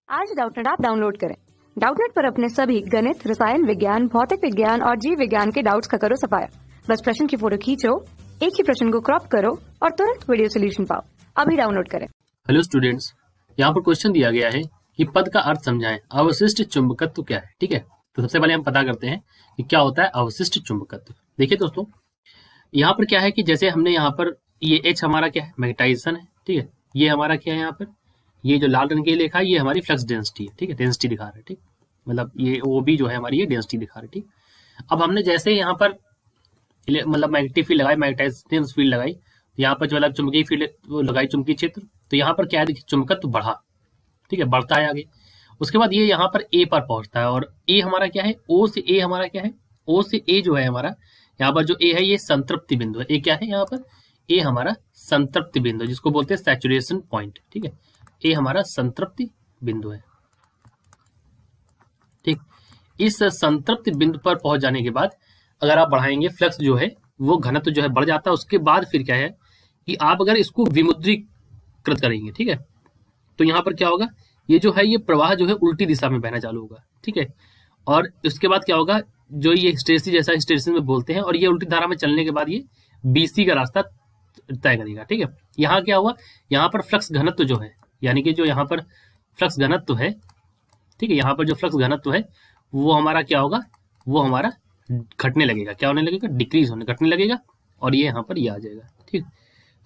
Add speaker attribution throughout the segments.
Speaker 1: आज Doubtnut app download करें। Doubtnut पर अपने सभी गणित, रसायन विज्ञान, भौतिक विज्ञान और जीव विज्ञान के डाउट्स का करो सफाया। बस प्रश्न की फोटो खींचो, एक ही प्रश्न को क्रॉप करो और तुरंत वीडियो सोल्यूशन पाओ। अभी डाउनलोड करें।
Speaker 2: हेलो स्टूडेंट्स, यहाँ पर क्वेश्चन दिया गया है कि पद का अर्थ समझाएं, अवशिष्ट चुंबकत्व क्या है। ठीक है, तो सबसे पहले हम पता करते हैं कि क्या होता है अवशिष्ट चुंबकत्व। देखिए दोस्तों, यहाँ पर क्या है कि जैसे हमने यहाँ पर ये H हमारा क्या है, मैग्नेटाइजेशन है। ठीक है, ये हमारा क्या है, यहाँ पर ये जो लाल रंग के लिखा है ये हमारी फ्लक्स डेंसिटी है। ठीक है, डेंसिटी दिखा रहा है। ठीक, मतलब ये वो भी जो है हमारी ये डेंसिटी दिखा रहा है। ठीक, अब हमने जैसे यहाँ पर मतलब मैग्नेटिक फील्ड लगाई, मैग्नेटाइजेशन फील्ड लगाई, तो यहाँ पर जो मतलब चुंबकीय फील्ड लगाई, चुंबकीय क्षेत्र, तो यहाँ पर क्या है, देखिए चुंबकत्व बढ़ा। ठीक है, बढ़ता है आगे। उसके बाद ये यहाँ पर ए पर पहुंचता है और ए हमारा क्या है, ओ से ए हमारा क्या है, ओ से ए जो है हमारा यहाँ पर जो ए है ये संतृप्ति बिंदु है। ए क्या है यहाँ पर, ए हमारा संतृप्ति बिंदु है, जिसको बोलते हैं सैचुरेशन पॉइंट। ठीक है, ए हमारा संतृप्ति बिंदु है। ठीक, इस संतृप्ति बिंदु पर पहुंच जाने के बाद अगर आप बढ़ाएंगे, फ्लक्स जो है वो घनत्व जो है बढ़ जाता है। उसके बाद फिर क्या है कि आप अगर इसको विमुद्रीकृत करेंगे, ठीक है, तो यहाँ पर क्या होगा, ये जो है ये प्रवाह जो है उल्टी दिशा में बहना चालू होगा। ठीक है, और उसके बाद क्या होगा, जो ये हिस्टेरेसिस जैसा हिस्टेरेसिस में बोलते हैं, और ये उल्टी धारा में चलने के बाद ये बीसी का रास्ता तय करेगा। ठीक है, यहाँ क्या हुआ, यहाँ पर फ्लक्स घनत्व जो है, यानी कि जो यहाँ पर फ्लक्स घनत्व है, ठीक है, यहाँ पर जो फ्लक्स घनत्व है वो हमारा क्या होगा, वो हमारा घटने लगेगा। क्या होने लगेगा, डिक्रीज होने, घटने लगेगा, और ये यहाँ पर ये आ जाएगा। ठीक,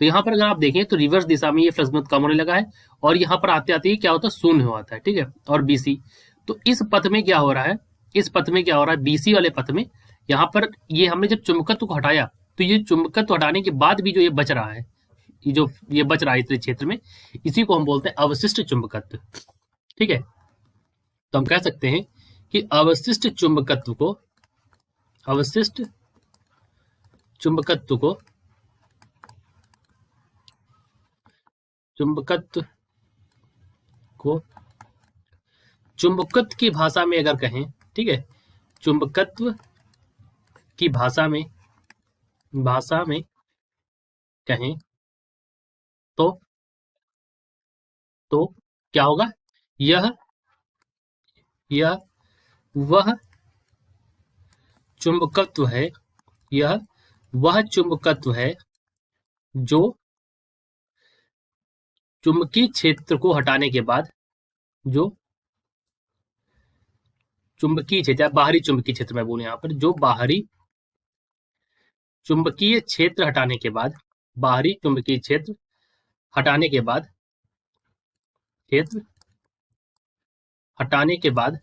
Speaker 2: तो यहाँ पर अगर आप देखें तो रिवर्स दिशा में ये फ्लक्स घनत्व कम होने लगा है, और यहाँ पर आते आते ही क्या होता है, शून्य हो आता है। ठीक है, और बीसी, तो इस पथ में क्या हो रहा है, इस पथ में क्या हो रहा है, बीसी वाले पथ में यहाँ पर ये हमने जब चुंबकत्व को हटाया, तो ये चुंबकत्व हटाने के बाद भी जो ये बच रहा है, ये जो ये बच रहा है इस क्षेत्र में, इसी को हम बोलते हैं अवशिष्ट चुंबकत्व। ठीक है, तो हम कह सकते हैं कि अवशिष्ट चुंबकत्व को, अवशिष्ट चुंबकत्व को, चुंबकत्व को चुंबकत्व की भाषा में अगर कहें, ठीक है, चुंबकत्व की भाषा में कहें तो क्या होगा, यह वह चुंबकत्व है, यह वह चुंबकत्व है जो चुंबकीय क्षेत्र को हटाने के बाद, जो चुंबकीय क्षेत्र, बाहरी चुंबकीय क्षेत्र में बोले यहाँ पर, जो बाहरी चुंबकीय क्षेत्र हटाने के बाद, बाहरी चुंबकीय क्षेत्र हटाने के बाद, क्षेत्र हटाने के बाद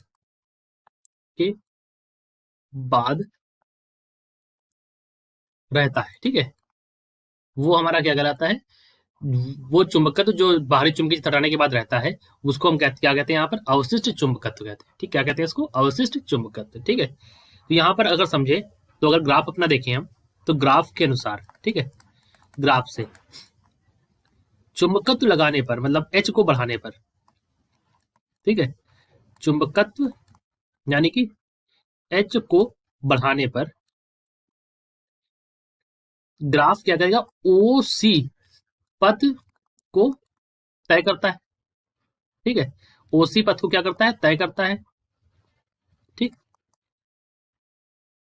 Speaker 2: रहता है। ठीक है, वो हमारा क्या कहलाता है, वो चुंबकत्व जो बाहरी चुंबकीय क्षेत्र हटाने के बाद रहता है, उसको हम क्या कहते हैं यहाँ पर, अवशिष्ट चुंबकत्व कहते हैं। ठीक, क्या कहते हैं इसको, अवशिष्ट चुंबकत्व। ठीक है, तो यहाँ पर अगर समझे तो अगर ग्राफ अपना देखें हम, तो ग्राफ के अनुसार, ठीक है, ग्राफ से चुंबकत्व लगाने पर, मतलब H को बढ़ाने पर, ठीक है, चुंबकत्व यानी कि H को बढ़ाने पर ग्राफ क्या करेगा, OC पथ को तय करता है। ठीक है, OC पथ को क्या करता है, तय करता है। ठीक,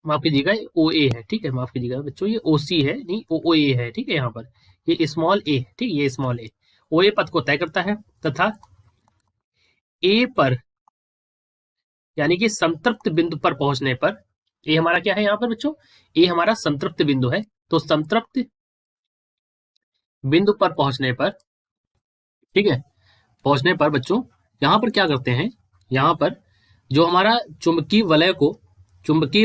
Speaker 2: माफ कीजिएगा, OA है। ठीक है, माफ कीजिएगा बच्चों, ये OC है, नहीं OA है। ठीक है, यहाँ पर ये स्मॉल a, ठीक, ये स्मॉल a, OA पथ को तय करता है, तथा A पर यानी कि संतृप्त बिंदु पर पहुंचने पर, ए हमारा क्या है यहाँ पर बच्चों, ए हमारा संतृप्त बिंदु है, तो संतृप्त बिंदु पर पहुंचने पर, ठीक है, पहुंचने पर बच्चों यहाँ पर क्या करते हैं, यहाँ पर जो हमारा चुंबकीय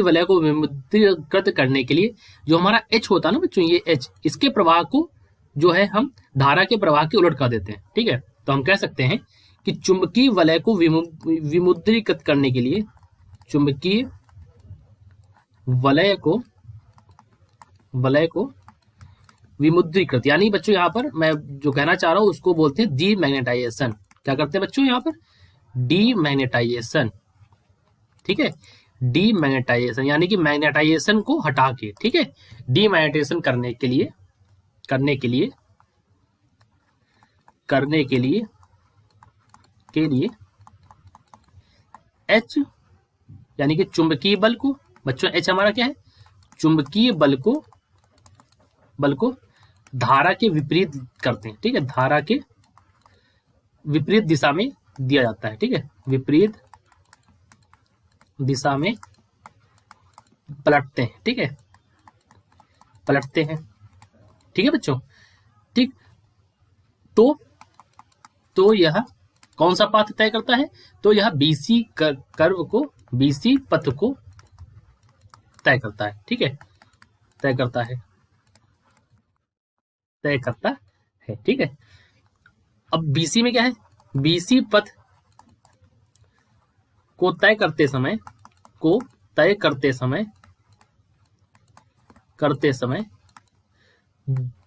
Speaker 2: वलय को विमुद्रीकृत करने के लिए जो हमारा H होता है ना बच्चों, ये H, इसके प्रवाह को जो है हम धारा के प्रवाह के उलट कर देते हैं। ठीक है, तो हम कह सकते हैं कि चुंबकीय वलय को विमुद्रीकृत करने के लिए, चुंबकीय वलय को विमुद्रीकृत, यानी बच्चों यहाँ पर मैं जो कहना चाह रहा हूं उसको बोलते हैं डीमैग्नेटाइजेशन। क्या करते हैं बच्चों यहाँ पर, डीमैग्नेटाइजेशन। ठीक है, डीमैग्नेटाइजेशन यानी कि मैग्नेटाइजेशन को हटा के, ठीक है, डीमैग्नेटाइजेशन करने के लिए एच यानी कि चुंबकीय बल को, बच्चों एच हमारा क्या है, चुंबकीय बल को धारा के विपरीत करते हैं, ठीक है, धारा के विपरीत दिशा में दिया जाता है, ठीक है, विपरीत दिशा में पलटते हैं, ठीक है, पलटते हैं, ठीक है बच्चों, ठीक। तो यह कौन सा पाथ तय करता है, तो यह बीसी कर्व को, बीसी पथ को तय करता है, ठीक है, तय करता है, ठीक है। अब बीसी में क्या है, बीसी पथ को तय करते समय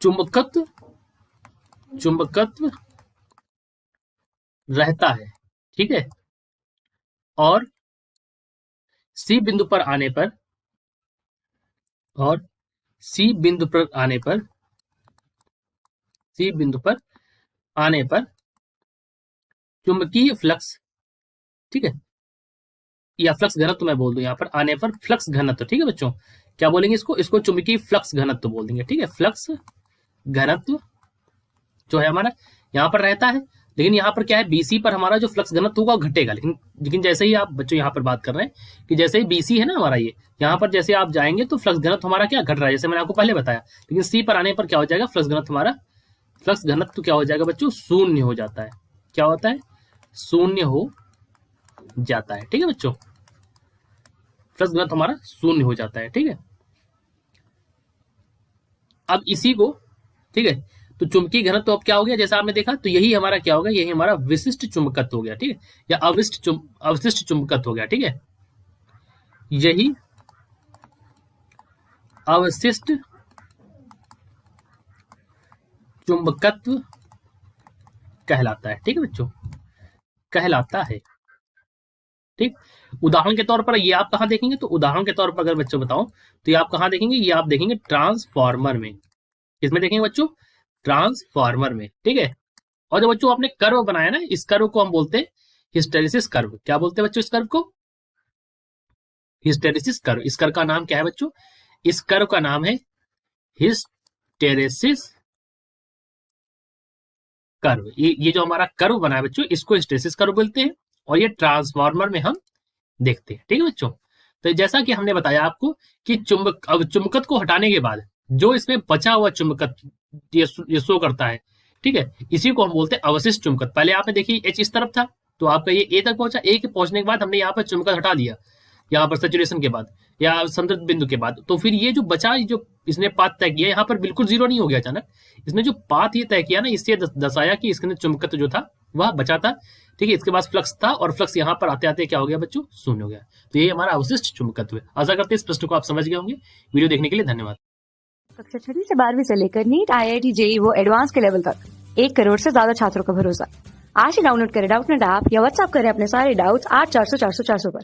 Speaker 2: चुंबकत्व रहता है, ठीक है, और सी बिंदु पर आने पर चुंबकीय फ्लक्स, ठीक है, या फ्लक्स घनत्व मैं बोल दूं यहाँ पर, आने पर फ्लक्स घनत्व, ठीक है बच्चों, क्या बोलेंगे इसको चुंबकीय फ्लक्स घनत्व बोल देंगे, ठीक है, फ्लक्स घनत्व जो है हमारा यहाँ पर रहता है, लेकिन यहाँ पर क्या है, बीसी पर हमारा जो फ्लक्स घनत्व होगा घटेगा, लेकिन जैसे ही आप बच्चों यहाँ पर बात कर रहे हैं कि जैसे ही बीसी है ना हमारा, ये यहाँ पर जैसे आप जाएंगे तो फ्लक्स घनत्व हमारा क्या घट रहा है, जैसे मैंने आपको पहले बताया, लेकिन सी पर आने पर क्या हो जाएगा, फ्लक्स घनत्व क्या हो जाएगा बच्चों, शून्य हो जाता है, क्या होता है, शून्य हो जाता है, ठीक है बच्चों, फ्लक्स घनत्व हमारा शून्य हो जाता है, ठीक है। अब इसी को, ठीक है, तो चुंबकीय घनत्व अब क्या हो गया, जैसा आपने देखा, तो यही हमारा क्या होगा, यही हमारा विशिष्ट चुंबकत्व हो गया, ठीक है, या अवशिष्ट चुंबकत्व हो गया, ठीक है, यही अवशिष्ट चुंबकत्व कहलाता है, ठीक है बच्चों, कहलाता है, ठीक। उदाहरण के तौर पर ये आप कहां देखेंगे, तो उदाहरण के तौर पर अगर बच्चों बताओ तो ये आप कहां देखेंगे, ये आप देखेंगे ट्रांसफार्मर में, किसमें देखेंगे बच्चों, ट्रांसफार्मर में, ठीक है। और जो बच्चों आपने कर्व बनाया ना, इस कर्व को हम बोलते हैं हिस्टेरिसिस कर्व, क्या बोलते हैं बच्चों इस कर्व को, हिस्टेरिसिस कर्व। इस कर्व का नाम क्या है बच्चों, इस कर्व का नाम है हिस्टेरिसिस कर्व। ये जो हमारा कर्व बना है बच्चों, इसको हिस्टेरिसिस कर्व बोलते हैं, और ये ट्रांसफार्मर में हम देखते हैं, ठीक है बच्चों। तो जैसा कि हमने बताया आपको कि चुंबकत्व को हटाने के बाद जो इसमें बचा हुआ चुंबकत्व ये शो करता है, ठीक है, इसी को हम बोलते हैं अवशिष्ट चुंबकत्व। पहले आपने देखी एच इस तरफ था, तो आपका ये ए तक पहुंचा, ए के पहुंचने के बाद हमने यहाँ पर चुंबकत्व हटा दिया, यहाँ पर सैचुरेशन के बाद या संतृप्त बिंदु के बाद, तो फिर ये जो बचा, जो इसने पाथ तय किया, यहाँ पर बिल्कुल जीरो नहीं हो गया अचानक, इसने जो पाथ ये तय किया ना, इससे दर्शाया कि इसके अंदर चुंबकत्व जो था वह बचा था, ठीक है, इसके पास फ्लक्स था, और फ्लक्स यहाँ पर आते आते क्या हो गया बच्चों, शून्य हो गया। तो ये हमारा अवशिष्ट चुंबकत्व है। आशा करते हैं इस प्रश्न को आप समझ गए होंगे। वीडियो देखने के लिए धन्यवाद।
Speaker 1: कक्षा 6वीं से 12वीं से लेकर नीट, IIT, JEE वो एडवांस के लेवल तक 1 करोड़ से ज्यादा छात्रों का भरोसा। आज ही डाउनलोड करें डाउटनेट ऐप या व्हाट्सएप करें अपने सारे डाउट्स 8400 400 400 पर।